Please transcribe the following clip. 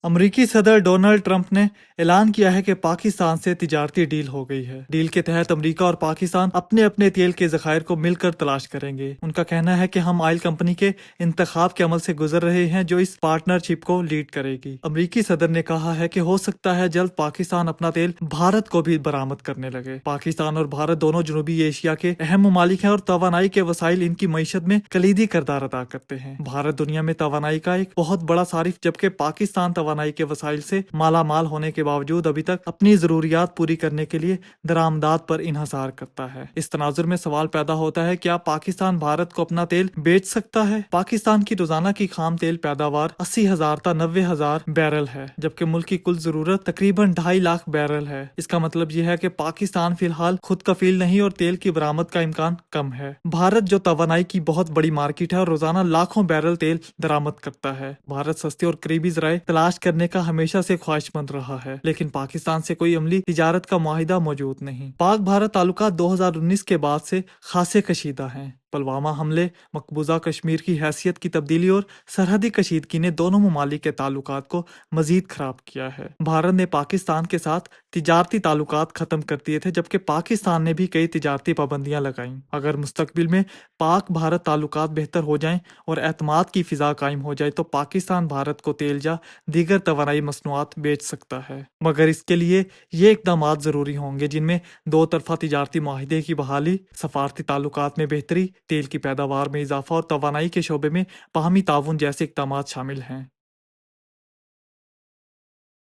امریکی صدر Donald Trump نے اعلان کیا ہے کہ پاکستان سے تجارتی ڈیل ہو گئی ہے۔ ڈیل کے تحت امریکہ اور پاکستان اپنے اپنے تیل کے ذخائر کو مل کر تلاش کریں گے۔ ان کا کہنا ہے کہ ہم آئل کمپنی کے انتخاب کے عمل سے گزر رہے ہیں جو اس پارٹنرشپ کو لیڈ کرے گی۔ امریکی صدر نے کہا ہے کہ ہو سکتا ہے جلد پاکستان اپنا تیل بھارت کو بھی برآمد کرنے لگے۔ پاکستان اور بھارت دونوں جنوبی ایشیا کے اہم ممالک ہیں اور توانائی کے وسائل ان کی معیشت میں کلیدی کردار ادا کرتے ہیں۔ بھارت دنیا میں توانائی کا ایک بہت بڑا صارف جبکہ پاکستان توانائی کے وسائل سے مالا مال ہونے کے باوجود ابھی تک اپنی ضروریات پوری کرنے کے لیے درآمدات پر انحصار کرتا ہے۔ اس تناظر میں سوال پیدا ہوتا ہے کیا پاکستان بھارت کو اپنا تیل بیچ سکتا ہے؟ پاکستان کی روزانہ کی خام تیل پیداوار 80,000 تا 90,000 بیرل ہے جبکہ ملک کی کل ضرورت تقریباً 2.5 لاکھ بیرل ہے۔ اس کا مطلب یہ ہے کہ پاکستان فی الحال خود کفیل نہیں اور تیل کی برآمد کا امکان کم ہے۔ بھارت جو توانائی کی بہت بڑی مارکیٹ ہے اور روزانہ لاکھوں بیرل تیل درآمد کرتا ہے۔ بھارت سستے اور قریبی ذرائع تلاش کرنے کا ہمیشہ سے خواہش مند رہا ہے لیکن پاکستان سے کوئی عملی تجارت کا معاہدہ موجود نہیں۔ پاک بھارت تعلقات 2019 کے بعد سے خاصے کشیدہ ہیں۔ پلوامہ حملے، مقبوضہ کشمیر کی حیثیت کی تبدیلی اور سرحدی کشیدگی نے دونوں ممالک کے تعلقات کو مزید خراب کیا ہے۔ بھارت نے پاکستان کے ساتھ تجارتی تعلقات ختم کر دیے تھے جبکہ پاکستان نے بھی کئی تجارتی پابندیاں لگائیں۔ اگر مستقبل میں پاک بھارت تعلقات بہتر ہو جائیں اور اعتماد کی فضا قائم ہو جائے تو پاکستان بھارت کو تیل یا دیگر توانائی مصنوعات بیچ سکتا ہے، مگر اس کے لیے یہ اقدامات ضروری ہوں گے جن میں دو طرفہ تجارتی معاہدے کی بحالی، سفارتی تعلقات میں بہتری، تیل کی پیداوار میں اضافہ اور توانائی کے شعبے میں باہمی تعاون جیسے اقدامات شامل ہیں۔